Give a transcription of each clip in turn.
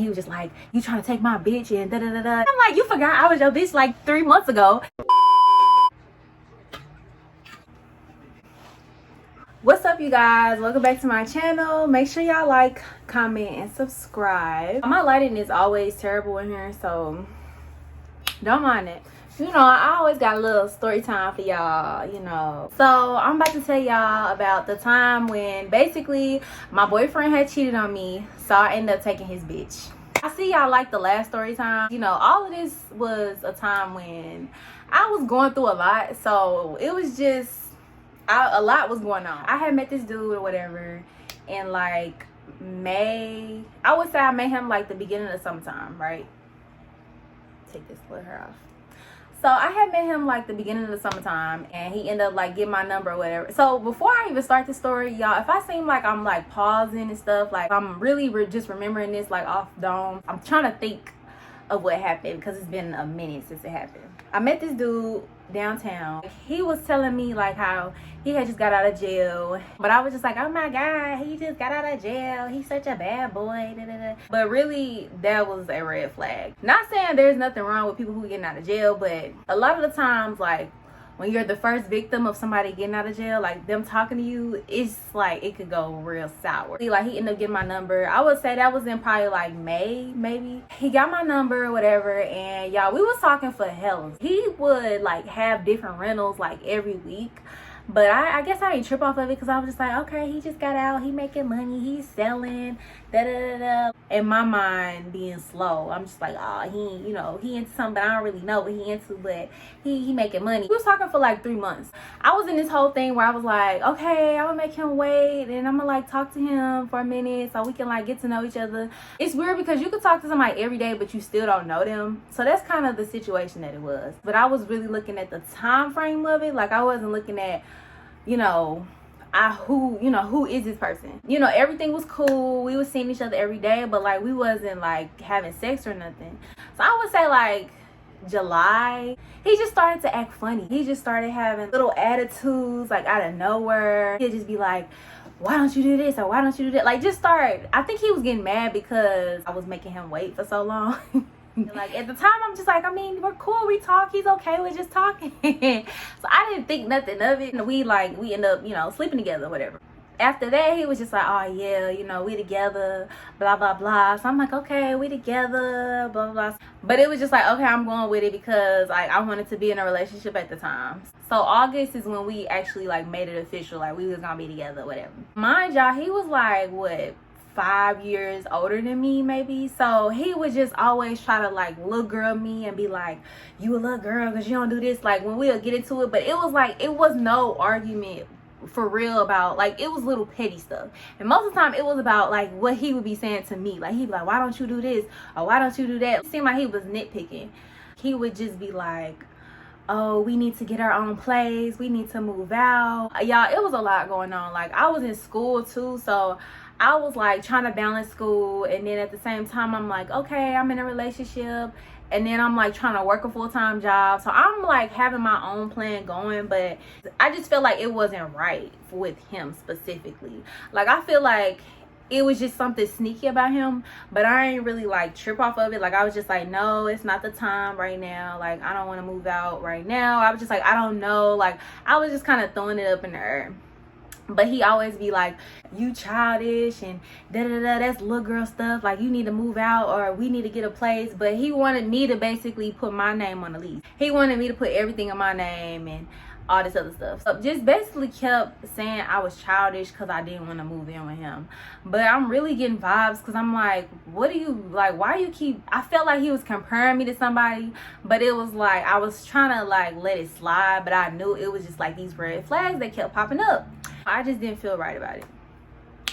he was just like, you trying to take my bitch and da-da-da-da. I'm like, you forgot I was your bitch like 3 months ago. What's up, you guys? Welcome back to my channel. Make sure y'all like, comment, and subscribe. My lighting is always terrible in here, so don't mind it. You know, I always got a little story time for y'all, you know. So I'm about to tell y'all about the time when basically my boyfriend had cheated on me, so I ended up taking his bitch. I see y'all like the last story time. You know, all of this was a time when I was going through a lot, so it was just a lot was going on. I had met this dude or whatever in like May. I would say I met him like the beginning of summertime, right? Take this little hair off. So I had met him like the beginning of the summertime, and he ended up like getting my number or whatever. So before I even start the story, y'all, if I seem like I'm like pausing and stuff, like I'm really just remembering this like off dome, I'm trying to think of what happened because it's been a minute since it happened. I met this dude downtown. He was telling me like how he had just got out of jail, but I was just like, oh my god, he just got out of jail, he's such a bad boy, da, da, da. But really that was a red flag. Not saying there's nothing wrong with people who getting out of jail, but a lot of the times, like when you're the first victim of somebody getting out of jail, like them talking to you, it's like it could go real sour. Like he ended up getting my number. I would say that was in probably like May, maybe. He got my number or whatever, and y'all, we was talking for hell. He would like have different rentals like every week. But I guess I didn't trip off of it because I was just like, okay, he just got out, he making money, he's selling, da da da da. In my mind, being slow, I'm just like, oh, he, you know, he into something, but I don't really know what he into, but he making money. We was talking for like 3 months. I was in this whole thing where I was like, okay, I'm gonna make him wait, and I'm gonna like talk to him for a minute so we can like get to know each other. It's weird because you could talk to somebody every day, but you still don't know them. So that's kind of the situation that it was. But I was really looking at the time frame of it. Like I wasn't looking at, you know, who is this person? You know, everything was cool. We was seeing each other every day, but like we wasn't like having sex or nothing. So I would say like July, he just started to act funny. He just started having little attitudes like out of nowhere. He'd just be like, why don't you do this or why don't you do that? Like just start. I think he was getting mad because I was making him wait for so long. Like at the time I'm just like, I mean, we're cool, we talk, he's okay, we're just talking. So I didn't think nothing of it, and we end up, you know, sleeping together or whatever. After that he was just like, oh yeah, you know, we together, blah blah blah. So I'm like, okay, we together, blah blah blah. But it was just like, okay, I'm going with it because like I wanted to be in a relationship at the time. So August is when we actually like made it official, like we was gonna be together, whatever. Mind y'all, he was like what, 5 years older than me maybe. So he would just always try to like little girl me and be like, you a little girl because you don't do this, like when we'll get into it. But it was like, it was no argument for real about, like it was little petty stuff, and most of the time it was about like what he would be saying to me. Like he'd be like, why don't you do this or why don't you do that? It seemed like he was nitpicking. He would just be like, oh, we need to get our own place, we need to move out. Y'all, it was a lot going on. Like I was in school too, so I was like trying to balance school, and then at the same time I'm like, okay, I'm in a relationship, and then I'm like trying to work a full-time job. So I'm like having my own plan going, but I just feel like it wasn't right with him specifically. Like I feel like it was just something sneaky about him, but I ain't really like trip off of it. Like I was just like, no, it's not the time right now, like I don't want to move out right now. I was just like, I don't know, like I was just kind of throwing it up in the air. But he always be like, you childish and da da da, that's little girl stuff, like you need to move out or we need to get a place. But he wanted me to basically put my name on the lease. He wanted me to put everything in my name and all this other stuff. So just basically kept saying I was childish because I didn't want to move in with him. But I'm really getting vibes because I'm like, what do you like, why you keep, I felt like he was comparing me to somebody, but it was like I was trying to like let it slide, but I knew it was just like these red flags that kept popping up. I just didn't feel right about it.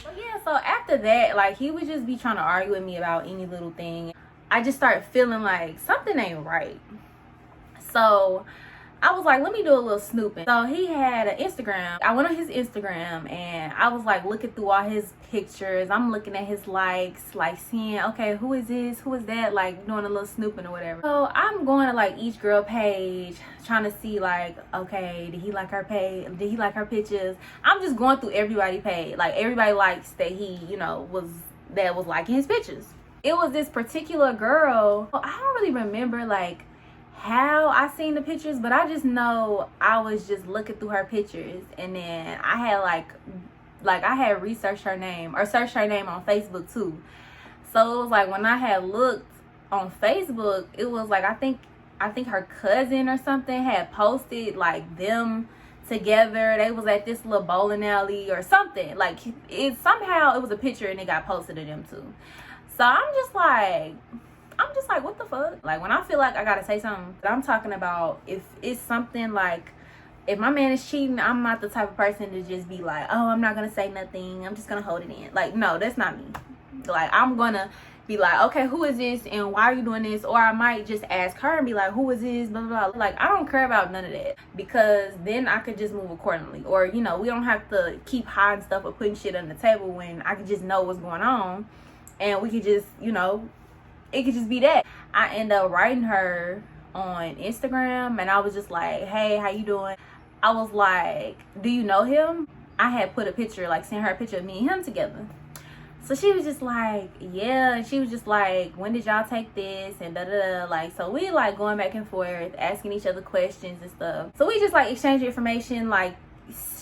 But yeah, so after that, like he would just be trying to argue with me about any little thing. I just started feeling like something ain't right. So I was like, let me do a little snooping. So he had an Instagram. I went on his Instagram and I was like looking through all his pictures. I'm looking at his likes, like seeing, okay, who is this? Who is that? Like doing a little snooping or whatever. So I'm going to like each girl page, trying to see like, okay, did he like her page? Did he like her pictures? I'm just going through everybody page. Like everybody likes that he, you know, was liking his pictures. it was this particular girl. I don't really remember like how I seen the pictures, but I just know I was just looking through her pictures, and then I had like I had researched her name or searched her name on Facebook too. So it was like when I had looked on Facebook, it was like I think her cousin or something had posted like them together. They was at this little bowling alley or something. Like it somehow it was a picture and it got posted of them too. So I'm just like what the fuck? Like when I feel like I gotta say something, I'm talking about if it's something like if my man is cheating, I'm not the type of person to just be like, oh, I'm not gonna say nothing, I'm just gonna hold it in. Like, no, that's not me. Like, I'm gonna be like, okay, who is this and why are you doing this? Or I might just ask her and be like, who is this, blah blah blah. Like, I don't care about none of that, because then I could just move accordingly. Or, you know, we don't have to keep hiding stuff or putting shit on the table when I can just know what's going on, and we could just, you know, it could just be that. I end up writing her on Instagram, and I was just like, hey, how you doing? I was like, do you know him? I had put a picture, like sent her a picture of me and him together. So she was just like, yeah. And she was just like, when did y'all take this? And da da da. Like, so we like going back and forth, asking each other questions and stuff. So we just like exchanged information. Like,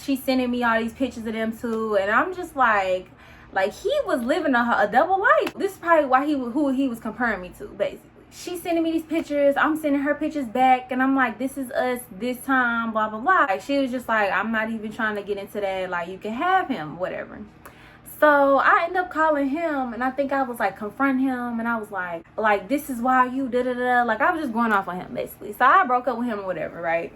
she's sending me all these pictures of them too. And I'm just like he was living a double life. This is probably why who he was comparing me to, basically. She's sending me these pictures, I'm sending her pictures back, and I'm like, this is us this time, blah blah blah. Like, she was just like, I'm not even trying to get into that, like, you can have him, whatever. So I ended up calling him, and I think I was like confronting him, and I was like this is why you da da da. Like, I was just going off on him basically. So I broke up with him or whatever, right?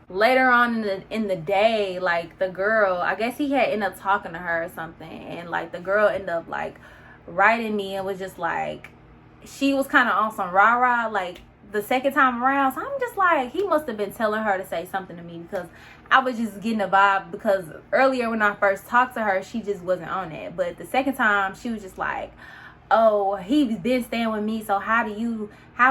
Later on in the day, like, the girl, I guess he had ended up talking to her or something, and like the girl ended up like writing me and was just like, she was kind of on some rah-rah like the second time around. So I'm just like, he must have been telling her to say something to me, because I was just getting a vibe, because earlier when I first talked to her, she just wasn't on it. But the second time, she was just like, oh, he's been staying with me, so how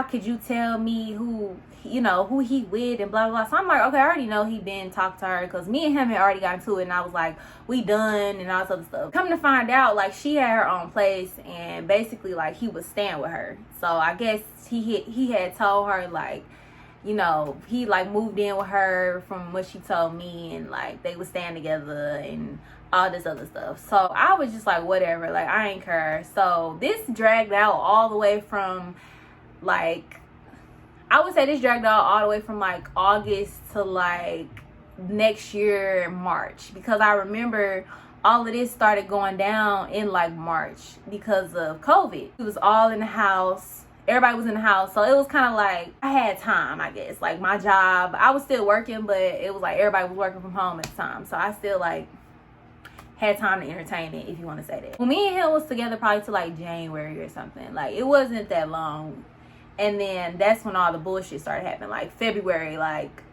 could you tell me who he with and blah blah blah. So I'm like, okay, I already know he been talked to her, because me and him had already gotten to it, and I was like, we done and all this other stuff. Come to find out, like, she had her own place, and basically like he was staying with her. So I guess he had told her, like, you know, he like moved in with her from what she told me, and like they was staying together and all this other stuff. So I was just like, whatever, like, I ain't care. So this dragged out all the way from like, I would say this dragged out all the way from like August to like next year March, because I remember all of this started going down in like March because of COVID. It was all in the house. Everybody was in the house, so it was kind of like I had time, I guess. Like, my job, I was still working, but it was like everybody was working from home at the time, so I still like had time to entertain it, if you want to say that. Well, me and him was together probably till like January or something. Like, it wasn't that long, and then that's when all the bullshit started happening, like February, like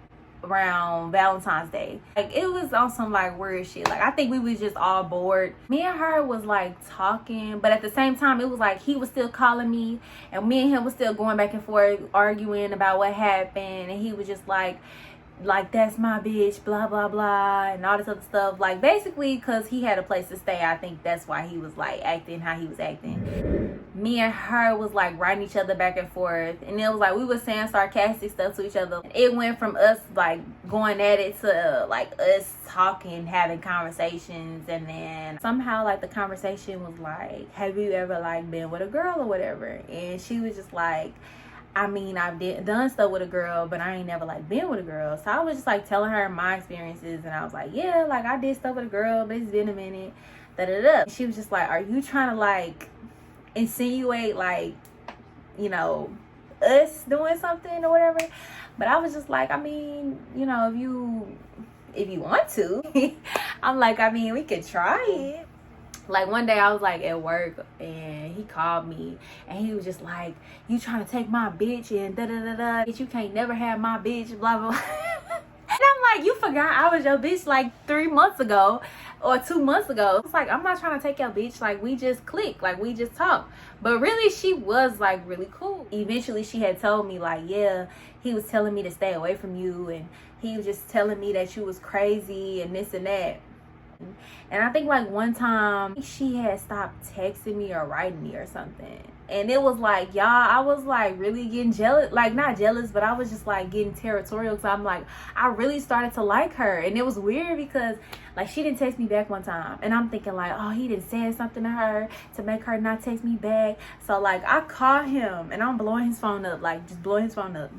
around Valentine's Day. Like, it was on some like weird shit. Like, I think we was just all bored. Me and her was like talking, but at the same time it was like he was still calling me, and me and him was still going back and forth arguing about what happened, and he was just like that's my bitch, blah blah blah, and all this other stuff. Like, basically because he had a place to stay, I think that's why he was like acting how he was acting. Me and her was like writing each other back and forth, and it was like we was saying sarcastic stuff to each other. It went from us like going at it to like us talking, having conversations, and then somehow like the conversation was like, have you ever like been with a girl or whatever? And she was just like, I mean, I've done stuff with a girl, but I ain't never like been with a girl. So I was just like telling her my experiences, and I was like, yeah, like I did stuff with a girl, but it's been a minute, da da da. She was just like, are you trying to like insinuate like, you know, us doing something or whatever? But I was just like, I mean, you know, if you want to. I'm like, I mean, we could try it. Like, one day I was like at work, and he called me, and he was just like, you trying to take my bitch and da da da da, you can't never have my bitch, blah blah blah. And I'm like, you forgot I was your bitch like 3 months ago or 2 months ago. It's like, I'm not trying to take your bitch, like we just clicked, like we just talked. But really, she was like really cool. Eventually she had told me like, yeah, he was telling me to stay away from you, and he was just telling me that you was crazy and this and that. And I think like one time she had stopped texting me or writing me or something, And it was like, y'all, I was like really getting jealous, like not jealous, but I was just like getting territorial, because I'm like, I really started to like her. And it was weird because like she didn't text me back one time, and I'm thinking like, oh, he didn't say something to her to make her not text me back. So like I called him and I'm blowing his phone up, like just blowing his phone up.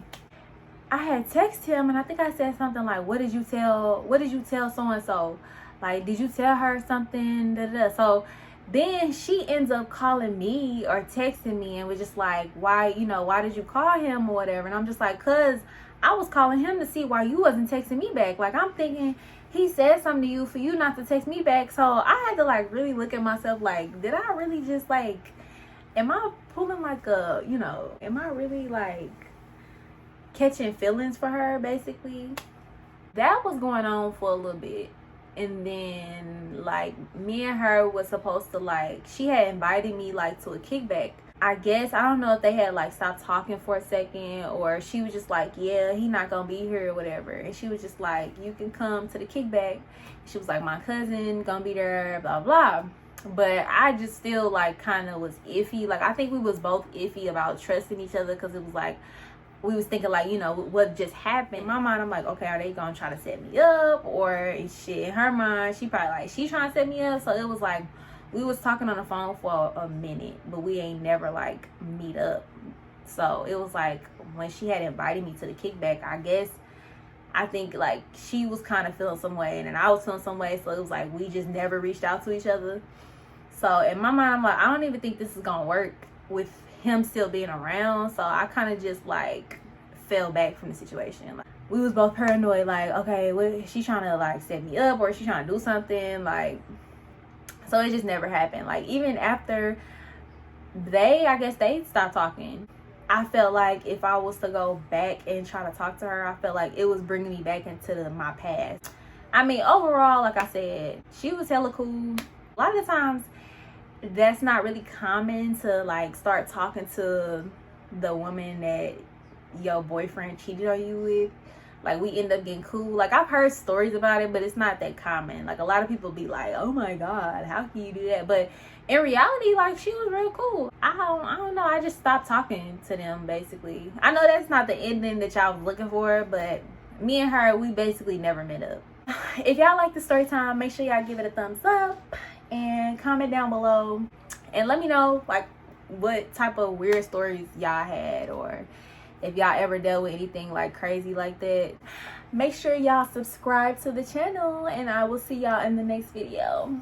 I had texted him and I think I said something like, what did you tell so and so? Like, did you tell her something? Da, da, da. So then she ends up calling me or texting me and was just like, why did you call him or whatever? And I'm just like, cause I was calling him to see why you wasn't texting me back. Like, I'm thinking he said something to you for you not to text me back. So I had to like really look at myself like, did I really just like, am I pulling like a, am I really like catching feelings for her basically? That was going on for a little bit. And then like me and her was supposed to like, she had invited me like to a kickback. I guess I don't know if they had like stopped talking for a second, or she was just like, yeah, he not gonna be here or whatever. And she was just like, you can come to the kickback. She was like, my cousin gonna be there, blah blah. But I just still like kind of was iffy. Like I think we was both iffy about trusting each other, because it was like we was thinking like, what just happened. In my mind, I'm like, okay, are they gonna try to set me up? Or shit, in her mind, she probably like, she trying to set me up. So it was like, we was talking on the phone for a minute, but we ain't never like meet up. So it was like, when she had invited me to the kickback, I think like she was kind of feeling some way, and then I was feeling some way. So it was like, we just never reached out to each other. So in my mind, I'm like, I don't even think this is gonna work with him still being around. So I kind of just like fell back from the situation. Like, we was both paranoid, like, okay, what, she trying to like set me up, or she trying to do something, like. So it just never happened. Like even after I guess they stopped talking, I felt like if I was to go back and try to talk to her, I felt like it was bringing me back into my past. I mean, overall, like I said, she was hella cool. A lot of the times that's not really common to like start talking to the woman that your boyfriend cheated on you with. Like we end up getting cool. Like I've heard stories about it, but it's not that common. Like a lot of people be like, oh my god, how can you do that? But in reality, like she was real cool. I don't know, I just stopped talking to them basically. I know that's not the ending that y'all was looking for, but me and her, we basically never met up. If y'all like the story time, make sure y'all give it a thumbs up and comment down below and let me know like what type of weird stories y'all had, or if y'all ever dealt with anything like crazy like that. Make sure y'all subscribe to the channel, and I will see y'all in the next video.